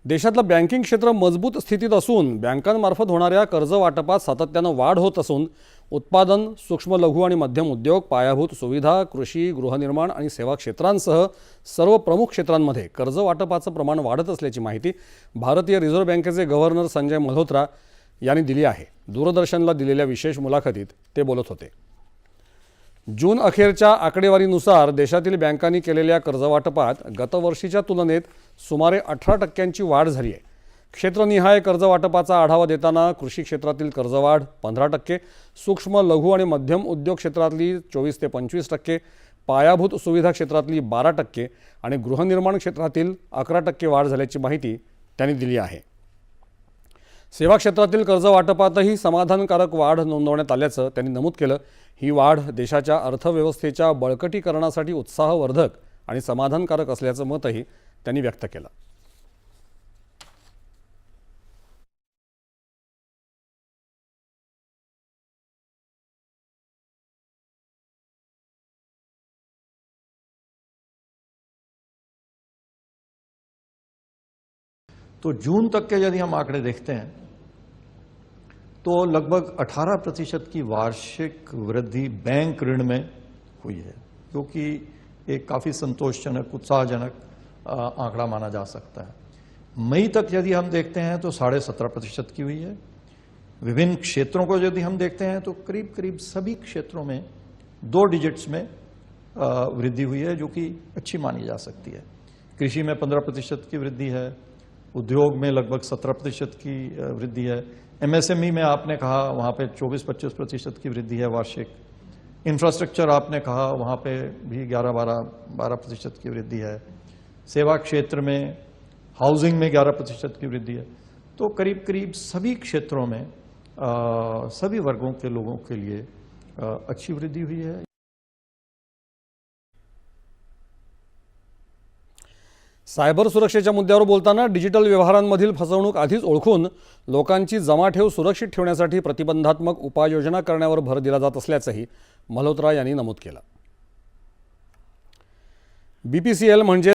देशातलं बँकिंग क्षेत्र मजबूत स्थितीत असून बँकांमार्फत होणाऱ्या कर्ज वाटपात सातत्यानं वाढ होत असून उत्पादन, सूक्ष्म लघु आणि मध्यम उद्योग, पायाभूत सुविधा, कृषी, गृहनिर्माण आणि सेवा क्षेत्रांसह सर्व प्रमुख क्षेत्रांमध्ये कर्ज वाटपाचं प्रमाण वाढत असल्याची माहिती भारतीय रिझर्व्ह बँकेचे गव्हर्नर संजय मल्होत्रा यांनी दिली आहे। दूरदर्शनला दिलेल्या विशेष मुलाखतीत ते बोलत होते। जून अखेरच्या आकडेवारीनुसार देशातील बँकांनी केलेल्या कर्जवाटपात गतवर्षीच्या तुलनेत सुमारे 18% वाढ झाली आहे। क्षेत्रनिहाय कर्जवाटपाचा आढावा देताना कृषी क्षेत्रातील कर्जवाढ 15%, सूक्ष्म लघु आणि मध्यम उद्योग क्षेत्रातली 24 ते 25%, पायाभूत सुविधा क्षेत्रातली 12% आणि गृहनिर्माण क्षेत्रातील 11% वाढ झाल्याची माहिती त्यांनी दिली आहे। सेवा क्षेत्रातील कर्जवाटपातही समाधानकारक वाढ नोंदवण्यात आल्याचं त्यांनी नमूद केलं। ही वाढ देशाच्या अर्थव्यवस्थेच्या बळकटीकरणासाठी उत्साहवर्धक आणि समाधानकारक असल्याचं मतही त्यांनी व्यक्त केलं। तो जून तक के यदि हम आंकड़े देखते हैं तो लगभग 18% की वार्षिक वृद्धि बैंक ऋण में हुई है, जो कि एक काफ़ी संतोषजनक, उत्साहजनक आंकड़ा माना जा सकता है। मई तक यदि हम देखते हैं तो 17.5% की हुई है। विभिन्न क्षेत्रों को यदि हम देखते हैं तो करीब करीब सभी क्षेत्रों में 2 डिजिट्स में वृद्धि हुई है, जो कि अच्छी मानी जा सकती है। कृषि में 15% की वृद्धि है, उद्योग में लगभग 17% की वृद्धि है, एमएसएमई में आपने कहा वहाँ पे 24-25% की वृद्धि है वार्षिक, इंफ्रास्ट्रक्चर आपने कहा वहाँ पे भी 11-12% की वृद्धि है, सेवा क्षेत्र में, हाउसिंग में 11% की वृद्धि है। तो करीब करीब सभी क्षेत्रों में सभी वर्गों के लोगों के लिए अच्छी वृद्धि हुई है। सायबर सुरक्षेच्या मुद्द्यावर बोलताना डिजिटल व्यवहारांमधील फसवणूक आधीच ओळखून लोकांची जमाठेव सुरक्षित ठेवण्यासाठी प्रतिबंधात्मक उपाययोजना करण्यावर भर दिला जात असल्याचंही मल्होत्रा यांनी नमूद केलं। बीपीसीएल म्हणजे